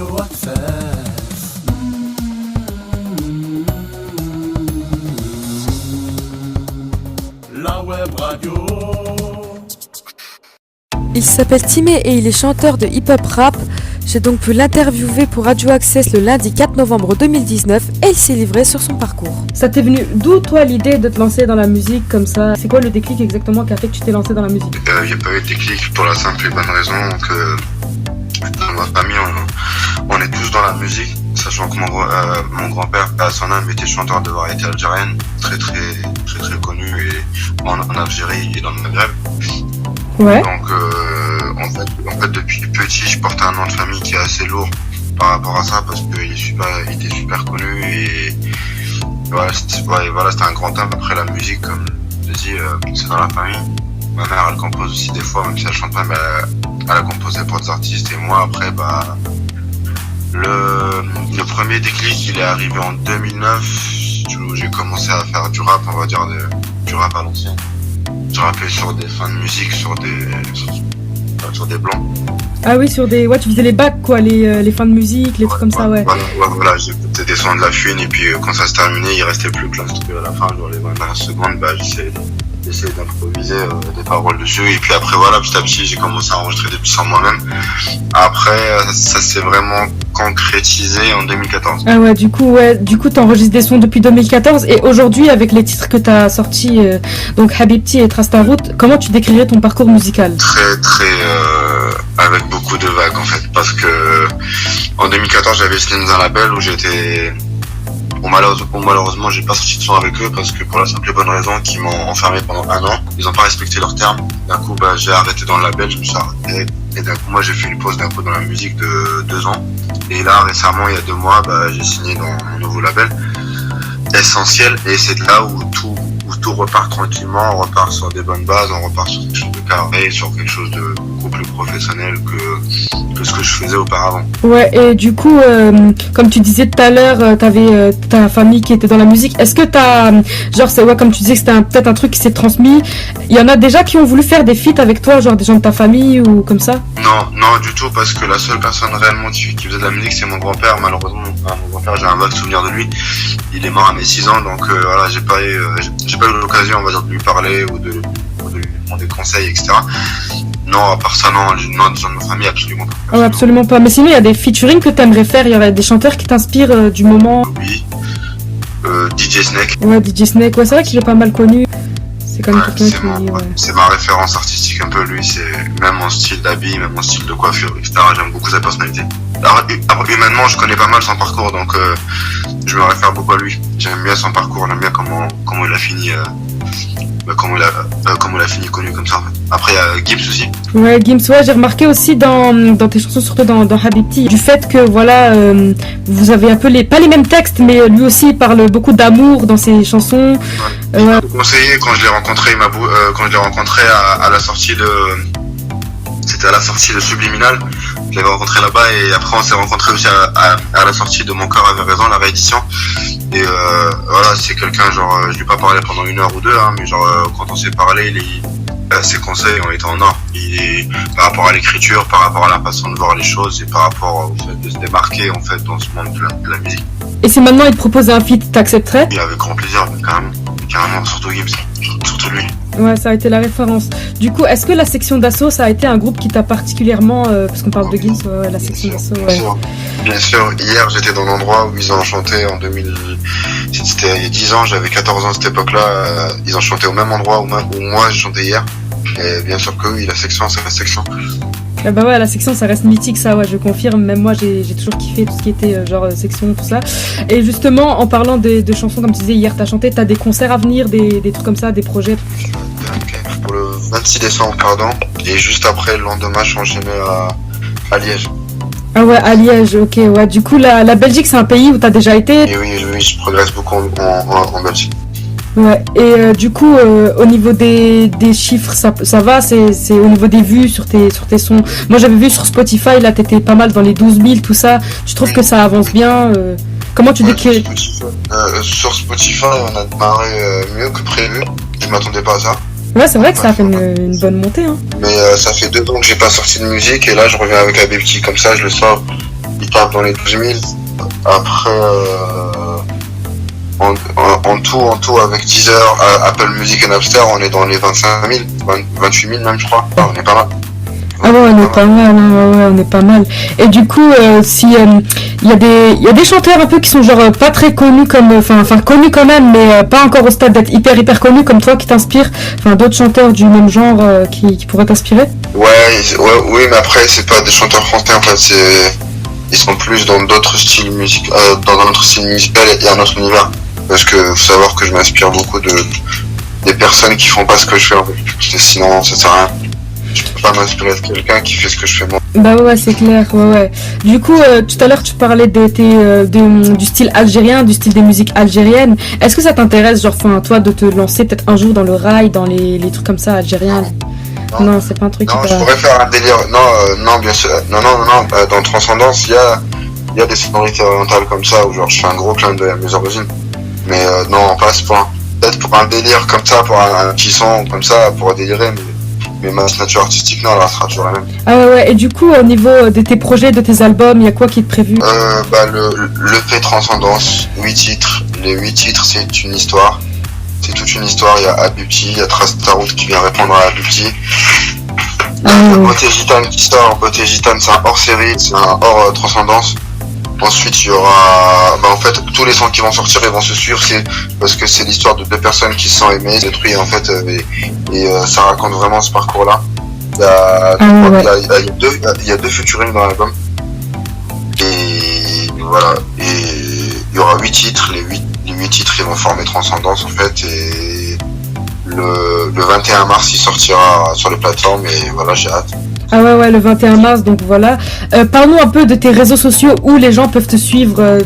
Radio Access. La web radio. Il s'appelle Timé et il est chanteur de hip-hop rap. J'ai donc pu l'interviewer pour Radio Access le lundi 4 novembre 2019 et il s'est livré sur son parcours. Ça t'est venu d'où toi l'idée de te lancer dans la musique comme ça? C'est quoi le déclic exactement qui a fait que tu t'es lancé dans la musique? Il n'y a pas eu de déclic pour la simple et bonne raison que dans ma famille on est tous dans la musique, sachant que mon grand-père à son âme était chanteur de variété algérienne, très connu et en Algérie et dans le Maghreb. Ouais. Donc en fait depuis petit je portais un nom de famille qui est assez lourd par rapport à ça parce qu'il était super connu et voilà, c'était un grand homme. Après la musique, comme je dis, c'est dans la famille. Ma mère elle compose aussi des fois, même si elle chante pas, mais elle a composé pour des artistes. Et moi après le premier déclic il est arrivé en 2009 où j'ai commencé à faire du rap, on va dire du rap à l'ancienne. Je rappais sur des fins de musique, sur des blancs. Ah oui, sur des... Ouais, tu faisais les bacs quoi, les fins de musique, les trucs comme ça, ouais. Voilà, j'écoutais des sons de la fune et puis quand ça se terminait, il restait plus que l'instru à la fin, genre les 20 secondes, j'essayais d'improviser des paroles dessus et puis après voilà, petit à petit, j'ai commencé à enregistrer des petits sons moi-même. Après, ça s'est vraiment concrétisé en 2014. Ah ouais, du coup t'enregistres des sons depuis 2014 et aujourd'hui avec les titres que t'as sortis, donc Habibti et Trace ta route, comment tu décrirais ton parcours musical? Très avec beaucoup de vagues en fait, parce que en 2014 j'avais signé dans un label où j'étais... Malheureusement j'ai pas sorti de son avec eux parce que pour la simple et bonne raison qu'ils m'ont enfermé pendant 1 an, ils ont pas respecté leurs termes. D'un coup j'ai arrêté dans le label, je me suis arrêté et d'un coup moi j'ai fait une pause d'un coup dans la musique de 2 ans et là récemment il y a 2 mois j'ai signé dans mon nouveau label Essentiel et c'est de là où tout repart tranquillement, on repart sur des bonnes bases, on repart sur quelque chose de carré, sur quelque chose de beaucoup plus professionnel que ce que je faisais auparavant. Ouais, et du coup, comme tu disais tout à l'heure, t'avais ta famille qui était dans la musique. Est-ce que t'as, genre, comme tu disais que c'était peut-être un truc qui s'est transmis, il y en a déjà qui ont voulu faire des feats avec toi, genre des gens de ta famille ou comme ça? Non, du tout, parce que la seule personne réellement qui faisait de la musique, c'est mon grand-père. Malheureusement, mon grand-père, j'ai un vague souvenir de lui. Il est mort à mes 6 ans, donc voilà, j'ai pas eu l'occasion, on va dire, de lui parler ou de lui demander conseils, etc. Non, à part ça, non, des gens de ma famille, absolument pas. Oh, absolument pas. Mais sinon, il y a des featuring que t'aimerais faire, il y aurait des chanteurs qui t'inspirent du moment. Oui. DJ Snake. Ouais, DJ Snake, ouais, c'est vrai qu'il est pas mal connu. C'est quand même quelqu'un qui... C'est ma référence artistique un peu, lui, c'est même mon style d'habit, même mon style de coiffure, etc. J'aime beaucoup sa personnalité. Alors, humainement, je connais pas mal son parcours, donc je me réfère beaucoup à lui. J'aime bien son parcours, j'aime bien comment il a fini... comment il a fini connu comme ça en fait. Après il y a Gims aussi. Ouais, Gims, ouais, j'ai remarqué aussi dans tes chansons, surtout dans Habibti, du fait que voilà, vous avez un peu pas les mêmes textes, mais lui aussi il parle beaucoup d'amour dans ses chansons. Ouais. Il m'a conseillé quand je l'ai rencontré, à la sortie de... C'était à la sortie de Subliminal. Je l'avais rencontré là-bas et après on s'est rencontré aussi à la sortie de Mon Cœur avait raison, la réédition. Et voilà, c'est quelqu'un, genre, je lui ai pas parlé pendant 1 heure ou 2, hein, mais genre, quand on s'est parlé, ses conseils ont été en or. Par rapport à l'écriture, par rapport à la façon de voir les choses et par rapport au fait de se démarquer, en fait, dans ce monde de la musique. Et si maintenant il te proposait un feat, t'accepterais? Oui, avec grand plaisir, carrément, surtout Gims, surtout lui. Ouais, ça a été la référence. Du coup, est-ce que la section d'assaut, ça a été un groupe qui t'a particulièrement... parce qu'on parle de Gims, la section d'assaut, ouais. Bien sûr. Hier, j'étais dans l'endroit où ils ont chanté en 2000... C'était il y a 10 ans, j'avais 14 ans à cette époque-là. Ils ont chanté au même endroit où moi, j'ai chanté hier. Et bien sûr que oui, la section, c'est la section. Ah bah ouais, la section ça reste mythique, ça, ouais, je confirme. Même moi j'ai toujours kiffé tout ce qui était genre section, tout ça. Et justement, en parlant de chansons, comme tu disais, hier t'as chanté, t'as des concerts à venir, des trucs comme ça, des projets? Pour le 26 décembre, pardon. Et juste après, le lendemain, je suis enchaîné à Liège. Ah ouais, à Liège, ok, ouais. Du coup, la Belgique, c'est un pays où t'as déjà été? Et oui, je progresse beaucoup en Belgique. Ouais, et du coup, au niveau des chiffres, ça va, c'est au niveau des vues sur tes sons. Moi, j'avais vu sur Spotify, là, t'étais pas mal dans les 12 000, tout ça. Tu trouves que ça avance bien? Comment tu décris? Sur Spotify, on a démarré mieux que prévu. Je m'attendais pas à ça. Ouais, c'est vrai que ça a fait une bonne montée, hein. Mais ça fait 2 ans que j'ai pas sorti de musique, et là, je reviens avec Habibti, comme ça, je le sors. tape dans les 12 000. Après, en tout, avec Deezer, Apple Music et Napster, on est dans les 25 000, 28 000 même, je crois. Enfin, on est pas mal. Ah ouais, on est pas mal, hein, ouais, on est pas mal. Et du coup, si il y a des chanteurs un peu qui sont genre pas très connus comme, enfin connus quand même, mais pas encore au stade d'être hyper connus comme toi qui t'inspirent, enfin d'autres chanteurs du même genre qui pourraient t'inspirer. Oui, mais après c'est pas des chanteurs français en fait, ils sont plus dans d'autres styles musicaux, dans un autre style musical et un autre univers. Parce que faut savoir que je m'inspire beaucoup des personnes qui font pas ce que je fais en fait. Sinon ça sert à rien. Je peux pas m'inspirer de quelqu'un qui fait ce que je fais moi. Bah ouais, c'est clair, ouais. Du coup, tout à l'heure, tu parlais du style algérien, du style des musiques algériennes. Est-ce que ça t'intéresse, genre, toi, de te lancer peut-être un jour dans le rail, dans les trucs comme ça, algériens? Non, c'est pas un truc non, qui je pourrais faire un délire. Non, bien sûr. Non. Dans Transcendance, il y a des sonorités orientales comme ça, où genre, je fais un gros clin d'œil à mes origines. Mais non, pas à ce point. Peut-être pour un délire comme ça, pour un petit son comme ça, pour délirer, mais ma signature artistique, non, elle sera toujours la même. Ah ouais, et du coup, au niveau de tes projets, de tes albums, il y a quoi qui est prévu? L'EP Transcendance, 8 titres. Les 8 titres, c'est une histoire. C'est toute une histoire. Il y a Abubti, il y a Trace ta route qui vient répondre à Abubti. Beauté Gitane qui sort. Beauté Gitane, c'est un hors série, c'est un hors Transcendance. Ensuite, il y aura, en fait, tous les sons qui vont sortir, ils vont se suivre, c'est parce que c'est l'histoire de deux personnes qui se sont aimées, détruites, en fait, et ça raconte vraiment ce parcours-là. Il y a deux featuring dans l'album. Et voilà. Et il y aura 8 titres, les 8 titres, ils vont former Transcendance, en fait, et le 21 mars, il sortira sur les plateformes, et voilà, j'ai hâte. Ah ouais, le 21 mars, donc voilà. Parle-nous un peu de tes réseaux sociaux, où les gens peuvent te suivre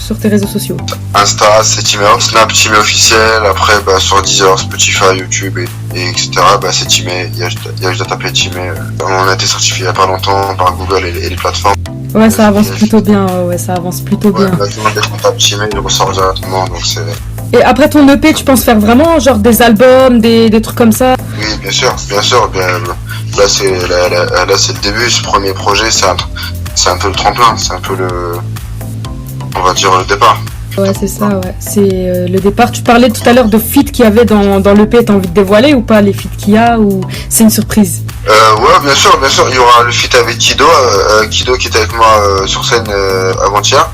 sur tes réseaux sociaux. Insta, c'est Timé, Snap, Timé officiel, après sur Deezer, Spotify, YouTube, et etc. C'est Timé, il y a juste à taper Timé. On a été certifié il y a pas longtemps par Google et les plateformes. Ouais, ça avance plutôt bien, ça avance plutôt bien. Maintenant, dès qu'on tape Timé, il ressort directement, donc c'est... Et après ton EP, tu penses faire vraiment genre des albums, des trucs comme ça? Oui, bien sûr. Là, c'est le début. Ce premier projet, c'est un peu le tremplin. C'est un peu on va dire, le départ. Ouais, c'est ça, ouais. C'est le départ. Tu parlais tout à l'heure de feats qu'il y avait dans l'EP. T'as envie de dévoiler ou pas les feats qu'il y a, ou c'est une surprise? Ouais, bien sûr. Il y aura le feat avec Kido qui était avec moi sur scène avant-hier.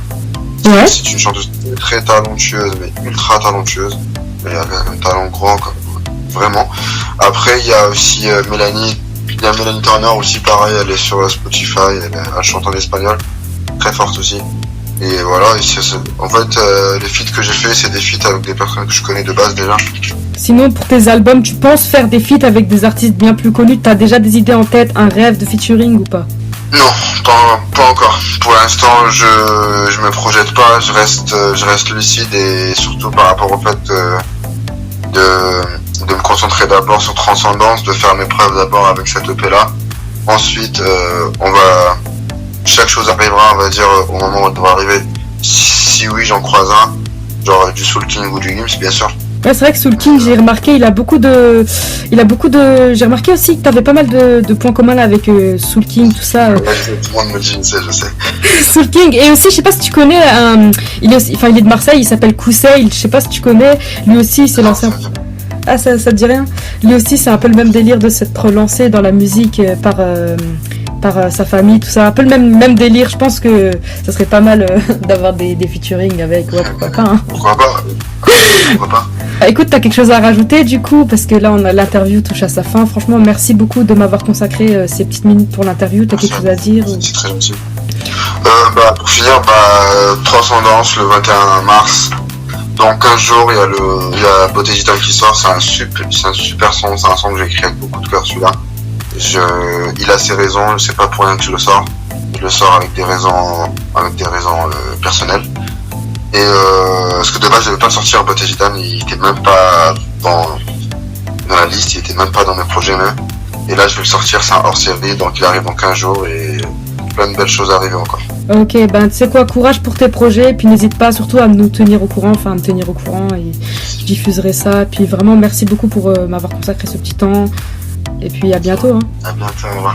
Ouais. C'est une chanteuse très talentueuse, mais ultra talentueuse. Elle a un talent grand, vraiment. Après, il y a aussi Mélanie. Il y a Mélanie Turner aussi, pareil, elle est sur Spotify, elle chante en espagnol, très forte aussi. Et voilà, en fait, les feats que j'ai fait, c'est des feats avec des personnes que je connais de base déjà. Sinon, pour tes albums, tu penses faire des feats avec des artistes bien plus connus? T'as déjà des idées en tête, un rêve de featuring ou pas? Non, pas encore. Pour l'instant, je me projette pas, je reste lucide et surtout par rapport au fait de me concentrer d'abord sur Transcendance, de faire mes preuves d'abord avec cette EP là. Ensuite, chaque chose arrivera, on va dire, au moment où elle devra arriver. Si oui, j'en croise un, genre du Soul King ou du Gims, bien sûr. Ouais, c'est vrai que Soul King, j'ai remarqué, j'ai remarqué aussi que t'avais pas mal de points communs là avec Soul King, tout ça. Ouais, tout le monde me dit, je sais. Soul King, et aussi, je sais pas si tu connais, il est de Marseille, il s'appelle Kousseil, je sais pas si tu connais, lui aussi, c'est l'ancien... Ah, ça te dit rien? Lui aussi, c'est un peu le même délire de s'être lancé dans la musique par sa famille, tout ça, un peu le même délire. Je pense que ça serait pas mal d'avoir des featuring avec, ouais, pourquoi pas, hein. Pourquoi pas. Écoute, t'as quelque chose à rajouter du coup, parce que là l'interview touche à sa fin. Franchement, merci beaucoup de m'avoir consacré ces petites minutes pour l'interview. T'as quelque chose à dire? C'est très gentil. Pour finir, Transcendance le 21 mars. Dans 15 jours, il y a Beauté Gitane qui sort. C'est un super son. C'est un son que j'ai écrit avec beaucoup de cœur, celui-là. Il a ses raisons. C'est pas pour rien que je le sors. Je le sors avec des raisons personnelles. Et parce que de base, je devais pas sortir Beauté Gitane. Il était même pas dans la liste. Il était même pas dans mes projets même. Et là, je vais le sortir. C'est un hors-série. Donc, il arrive dans 15 jours et plein de belles choses arrivent encore. Ok, tu sais quoi, courage pour tes projets, puis n'hésite pas surtout à me tenir au courant, et je diffuserai ça. Puis vraiment, merci beaucoup pour m'avoir consacré ce petit temps, et puis à bientôt. Hein. À bientôt, au revoir.